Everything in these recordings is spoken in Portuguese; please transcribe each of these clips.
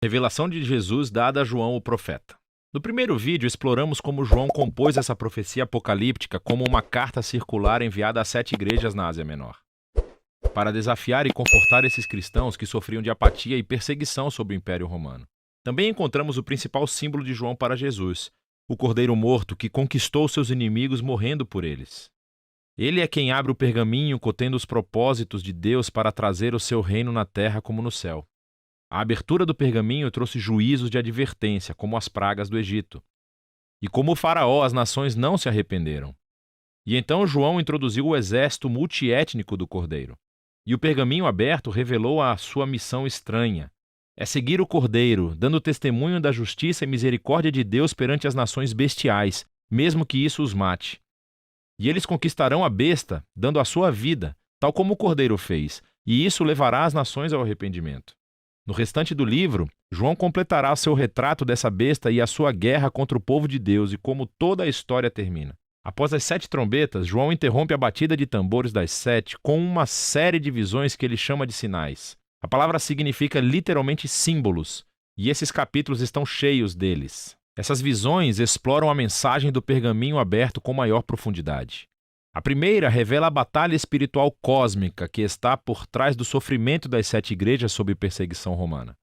Revelação de Jesus dada a João o profeta. No primeiro vídeo, exploramos como João compôs essa profecia apocalíptica como uma carta circular enviada a 7 igrejas na Ásia Menor, para desafiar e confortar esses cristãos que sofriam de apatia e perseguição sob o Império Romano. Também encontramos o principal símbolo de João para Jesus, o Cordeiro morto que conquistou seus inimigos morrendo por eles. Ele é quem abre o pergaminho contendo os propósitos de Deus para trazer o seu reino na terra como no céu. A abertura do pergaminho trouxe juízos de advertência, como as pragas do Egito. E como o faraó, as nações não se arrependeram. E então João introduziu o exército multiétnico do Cordeiro. E o pergaminho aberto revelou a sua missão estranha. É seguir o Cordeiro, dando testemunho da justiça e misericórdia de Deus perante as nações bestiais, mesmo que isso os mate. E eles conquistarão a besta, dando a sua vida, tal como o Cordeiro fez, e isso levará as nações ao arrependimento. No restante do livro, João completará seu retrato dessa besta e a sua guerra contra o povo de Deus e como toda a história termina. Após as 7 trombetas, João interrompe a batida de tambores das 7 com uma série de visões que ele chama de sinais. A palavra significa literalmente símbolos, e esses capítulos estão cheios deles. Essas visões exploram a mensagem do pergaminho aberto com maior profundidade. A primeira revela a batalha espiritual cósmica que está por trás do sofrimento das 7 igrejas sob perseguição romana.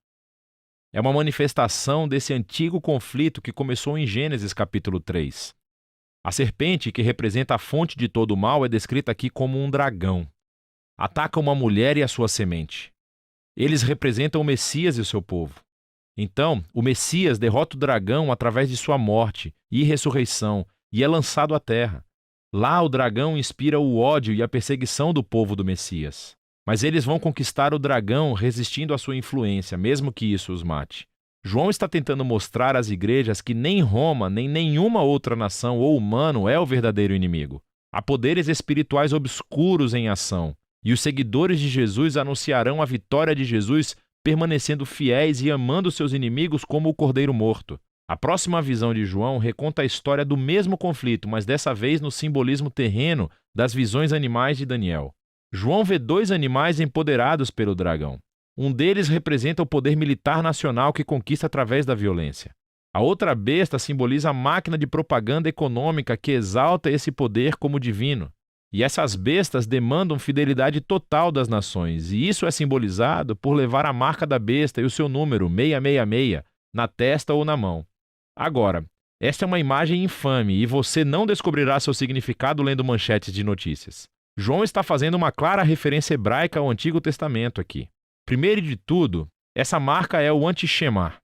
É uma manifestação desse antigo conflito que começou em Gênesis capítulo 3. A serpente, que representa a fonte de todo o mal, é descrita aqui como um dragão. Ataca uma mulher e a sua semente. Eles representam o Messias e o seu povo. Então, o Messias derrota o dragão através de sua morte e ressurreição e é lançado à terra. Lá o dragão inspira o ódio e a perseguição do povo do Messias. Mas eles vão conquistar o dragão resistindo à sua influência, mesmo que isso os mate. João está tentando mostrar às igrejas que nem Roma, nem nenhuma outra nação ou humano é o verdadeiro inimigo. Há poderes espirituais obscuros em ação, e os seguidores de Jesus anunciarão a vitória de Jesus permanecendo fiéis e amando seus inimigos como o Cordeiro morto. A próxima visão de João reconta a história do mesmo conflito, mas dessa vez no simbolismo terreno das visões animais de Daniel. João vê 2 animais empoderados pelo dragão. Um deles representa o poder militar nacional que conquista através da violência. A outra besta simboliza a máquina de propaganda econômica que exalta esse poder como divino. E essas bestas demandam fidelidade total das nações, e isso é simbolizado por levar a marca da besta e o seu número, 666, na testa ou na mão. Agora, esta é uma imagem infame e você não descobrirá seu significado lendo manchetes de notícias. João está fazendo uma clara referência hebraica ao Antigo Testamento aqui. Primeiro de tudo, essa marca é o anti-Shema.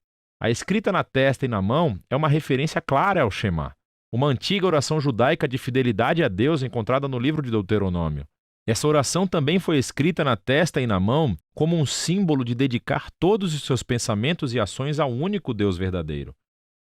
A escrita na testa e na mão é uma referência clara ao Shema, uma antiga oração judaica de fidelidade a Deus encontrada no livro de Deuteronômio. Essa oração também foi escrita na testa e na mão como um símbolo de dedicar todos os seus pensamentos e ações ao único Deus verdadeiro.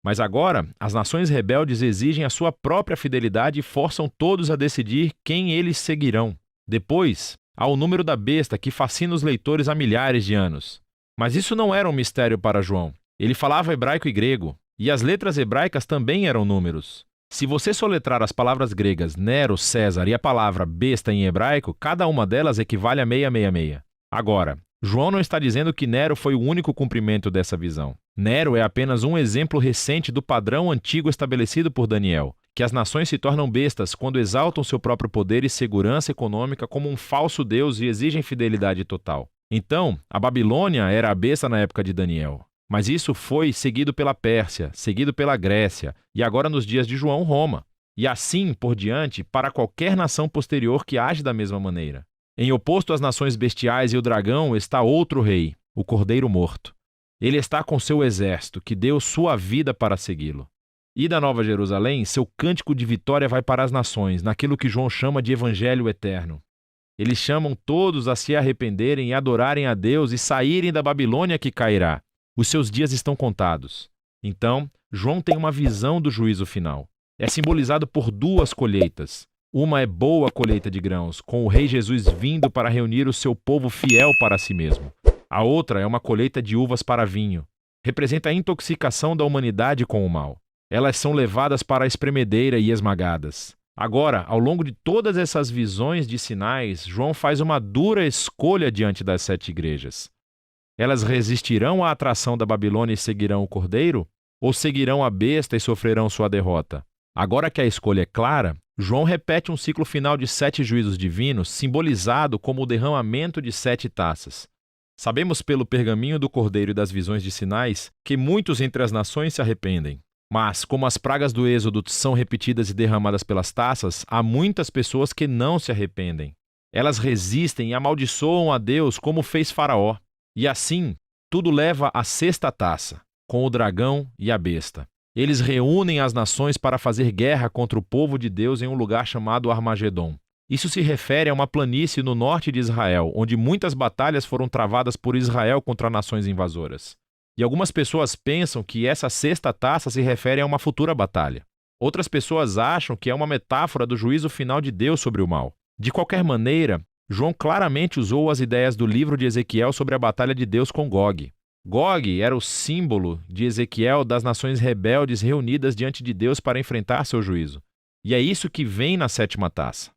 Mas agora, as nações rebeldes exigem a sua própria fidelidade e forçam todos a decidir quem eles seguirão. Depois, há o número da besta que fascina os leitores há milhares de anos. Mas isso não era um mistério para João. Ele falava hebraico e grego, e as letras hebraicas também eram números. Se você soletrar as palavras gregas Nero, César e a palavra besta em hebraico, cada uma delas equivale a 666. Agora, João não está dizendo que Nero foi o único cumprimento dessa visão. Nero é apenas um exemplo recente do padrão antigo estabelecido por Daniel, que as nações se tornam bestas quando exaltam seu próprio poder e segurança econômica como um falso Deus e exigem fidelidade total. Então, a Babilônia era a besta na época de Daniel. Mas isso foi seguido pela Pérsia, seguido pela Grécia e agora nos dias de João, Roma. E assim por diante para qualquer nação posterior que age da mesma maneira. Em oposto às nações bestiais e o dragão está outro rei, o Cordeiro morto. Ele está com seu exército, que deu sua vida para segui-lo. E da Nova Jerusalém, seu cântico de vitória vai para as nações, naquilo que João chama de Evangelho Eterno. Eles chamam todos a se arrependerem e adorarem a Deus e saírem da Babilônia que cairá. Os seus dias estão contados. Então, João tem uma visão do juízo final. É simbolizado por 2 colheitas. Uma é boa colheita de grãos, com o Rei Jesus vindo para reunir o seu povo fiel para si mesmo. A outra é uma colheita de uvas para vinho. Representa a intoxicação da humanidade com o mal. Elas são levadas para a espremedeira e esmagadas. Agora, ao longo de todas essas visões de sinais, João faz uma dura escolha diante das 7 igrejas. Elas resistirão à atração da Babilônia e seguirão o cordeiro? Ou seguirão a besta e sofrerão sua derrota? Agora que a escolha é clara, João repete um ciclo final de 7 juízos divinos, simbolizado como o derramamento de 7 taças. Sabemos pelo pergaminho do cordeiro e das visões de sinais que muitos entre as nações se arrependem. Mas, como as pragas do Êxodo são repetidas e derramadas pelas taças, há muitas pessoas que não se arrependem. Elas resistem e amaldiçoam a Deus como fez Faraó. E assim, tudo leva à 6ª taça, com o dragão e a besta. Eles reúnem as nações para fazer guerra contra o povo de Deus em um lugar chamado Armagedon. Isso se refere a uma planície no norte de Israel, onde muitas batalhas foram travadas por Israel contra nações invasoras. E algumas pessoas pensam que essa 6ª taça se refere a uma futura batalha. Outras pessoas acham que é uma metáfora do juízo final de Deus sobre o mal. De qualquer maneira, João claramente usou as ideias do livro de Ezequiel sobre a batalha de Deus com Gog. Gog era o símbolo de Ezequiel das nações rebeldes reunidas diante de Deus para enfrentar seu juízo. E é isso que vem na 7ª taça.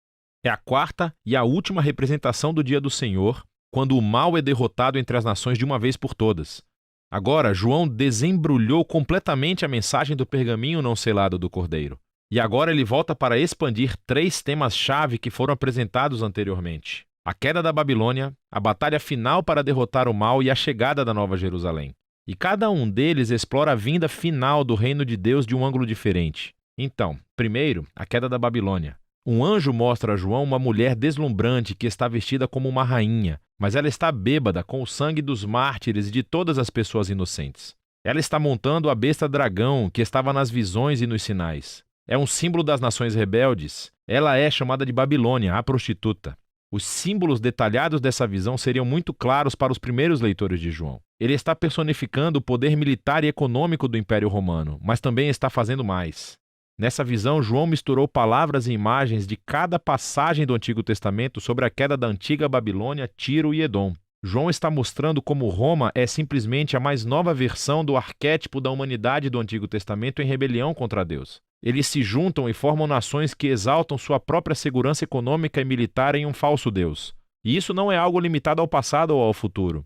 É a 4ª e a última representação do dia do Senhor, quando o mal é derrotado entre as nações de uma vez por todas. Agora, João desembrulhou completamente a mensagem do pergaminho não selado do Cordeiro. E agora ele volta para expandir 3 temas-chave que foram apresentados anteriormente: a queda da Babilônia, a batalha final para derrotar o mal e a chegada da Nova Jerusalém. E cada um deles explora a vinda final do reino de Deus de um ângulo diferente. Então, primeiro, a queda da Babilônia. Um anjo mostra a João uma mulher deslumbrante que está vestida como uma rainha, mas ela está bêbada com o sangue dos mártires e de todas as pessoas inocentes. Ela está montando a besta dragão que estava nas visões e nos sinais. É um símbolo das nações rebeldes. Ela é chamada de Babilônia, a prostituta. Os símbolos detalhados dessa visão seriam muito claros para os primeiros leitores de João. Ele está personificando o poder militar e econômico do Império Romano, mas também está fazendo mais. Nessa visão, João misturou palavras e imagens de cada passagem do Antigo Testamento sobre a queda da antiga Babilônia, Tiro e Edom. João está mostrando como Roma é simplesmente a mais nova versão do arquétipo da humanidade do Antigo Testamento em rebelião contra Deus. Eles se juntam e formam nações que exaltam sua própria segurança econômica e militar em um falso Deus. E isso não é algo limitado ao passado ou ao futuro.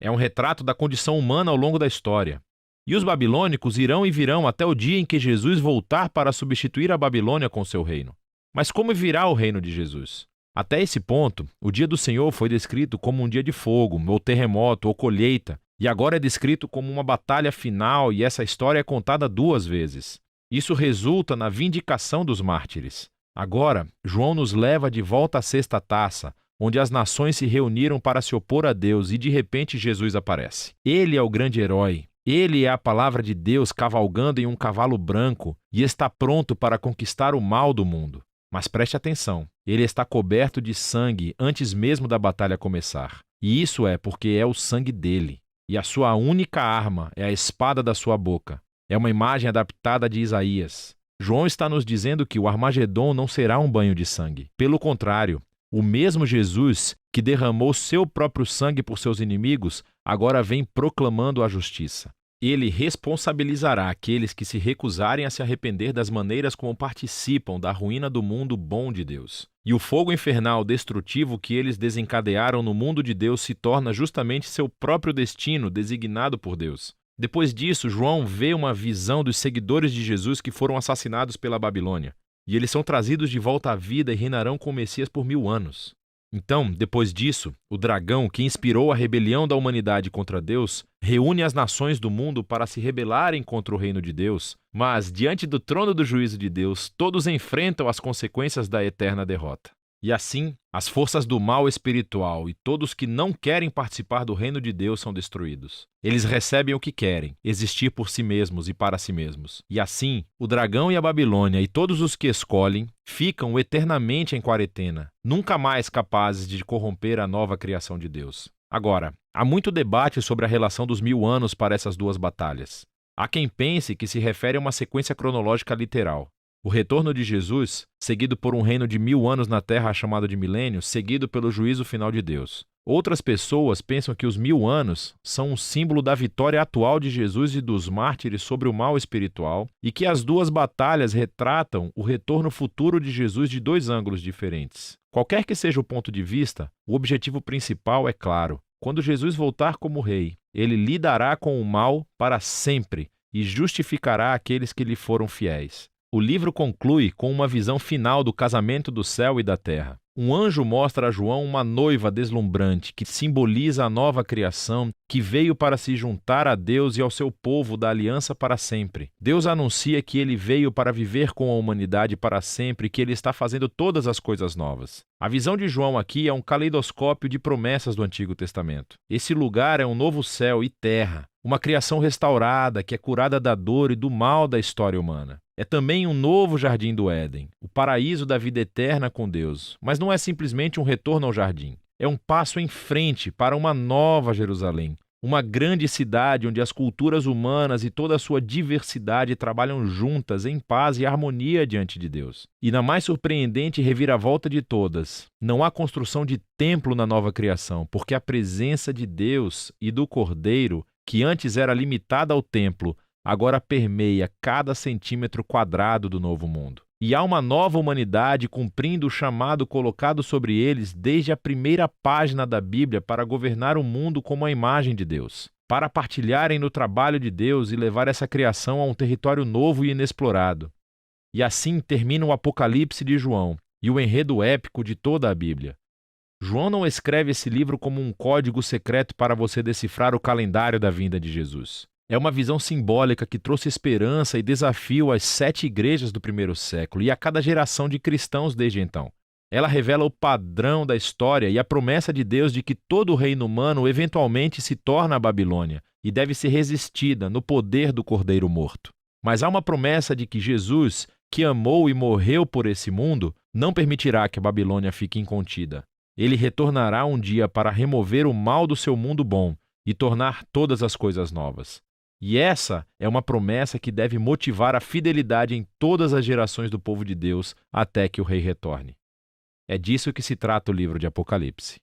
É um retrato da condição humana ao longo da história. E os babilônicos irão e virão até o dia em que Jesus voltar para substituir a Babilônia com seu reino. Mas como virá o reino de Jesus? Até esse ponto, o dia do Senhor foi descrito como um dia de fogo, ou terremoto, ou colheita, e agora é descrito como uma batalha final, e essa história é contada 2 vezes. Isso resulta na vindicação dos mártires. Agora, João nos leva de volta à 6ª taça, onde as nações se reuniram para se opor a Deus e de repente Jesus aparece. Ele é o grande herói. Ele é a palavra de Deus cavalgando em um cavalo branco e está pronto para conquistar o mal do mundo. Mas preste atenção, ele está coberto de sangue antes mesmo da batalha começar. E isso é porque é o sangue dele. E a sua única arma é a espada da sua boca. É uma imagem adaptada de Isaías. João está nos dizendo que o Armagedon não será um banho de sangue. Pelo contrário, o mesmo Jesus que derramou seu próprio sangue por seus inimigos, agora vem proclamando a justiça. Ele responsabilizará aqueles que se recusarem a se arrepender das maneiras como participam da ruína do mundo bom de Deus. E o fogo infernal destrutivo que eles desencadearam no mundo de Deus se torna justamente seu próprio destino designado por Deus. Depois disso, João vê uma visão dos seguidores de Jesus que foram assassinados pela Babilônia. E eles são trazidos de volta à vida e reinarão com o Messias por 1000 anos. Então, depois disso, o dragão que inspirou a rebelião da humanidade contra Deus reúne as nações do mundo para se rebelarem contra o reino de Deus, mas, diante do trono do juízo de Deus, todos enfrentam as consequências da eterna derrota. E assim, as forças do mal espiritual e todos que não querem participar do reino de Deus são destruídos. Eles recebem o que querem, existir por si mesmos e para si mesmos. E assim, o dragão e a Babilônia e todos os que escolhem ficam eternamente em quarentena, nunca mais capazes de corromper a nova criação de Deus. Agora, há muito debate sobre a relação dos 1000 anos para essas 2 batalhas. Há quem pense que se refere a uma sequência cronológica literal. O retorno de Jesus, seguido por um reino de 1000 anos na terra chamado de milênio, seguido pelo juízo final de Deus. Outras pessoas pensam que os 1000 anos são um símbolo da vitória atual de Jesus e dos mártires sobre o mal espiritual e que as 2 batalhas retratam o retorno futuro de Jesus de 2 ângulos diferentes. Qualquer que seja o ponto de vista, o objetivo principal é claro: quando Jesus voltar como rei, ele lidará com o mal para sempre e justificará aqueles que lhe foram fiéis. O livro conclui com uma visão final do casamento do céu e da terra. Um anjo mostra a João uma noiva deslumbrante que simboliza a nova criação que veio para se juntar a Deus e ao seu povo da aliança para sempre. Deus anuncia que ele veio para viver com a humanidade para sempre e que ele está fazendo todas as coisas novas. A visão de João aqui é um caleidoscópio de promessas do Antigo Testamento. Esse lugar é um novo céu e terra, uma criação restaurada que é curada da dor e do mal da história humana. É também um novo jardim do Éden, o paraíso da vida eterna com Deus, mas não é simplesmente um retorno ao jardim. É um passo em frente para uma nova Jerusalém, uma grande cidade onde as culturas humanas e toda a sua diversidade trabalham juntas em paz e harmonia diante de Deus. E na mais surpreendente reviravolta de todas, não há construção de templo na nova criação, porque a presença de Deus e do Cordeiro, que antes era limitada ao templo, agora permeia cada centímetro quadrado do novo mundo. E há uma nova humanidade cumprindo o chamado colocado sobre eles desde a primeira página da Bíblia para governar o mundo como a imagem de Deus, para partilharem no trabalho de Deus e levar essa criação a um território novo e inexplorado. E assim termina o Apocalipse de João e o enredo épico de toda a Bíblia. João não escreve esse livro como um código secreto para você decifrar o calendário da vinda de Jesus. É uma visão simbólica que trouxe esperança e desafio às 7 igrejas do primeiro século e a cada geração de cristãos desde então. Ela revela o padrão da história e a promessa de Deus de que todo o reino humano eventualmente se torna a Babilônia e deve ser resistida no poder do Cordeiro morto. Mas há uma promessa de que Jesus, que amou e morreu por esse mundo, não permitirá que a Babilônia fique incontida. Ele retornará um dia para remover o mal do seu mundo bom e tornar todas as coisas novas. E essa é uma promessa que deve motivar a fidelidade em todas as gerações do povo de Deus até que o Rei retorne. É disso que se trata o livro de Apocalipse.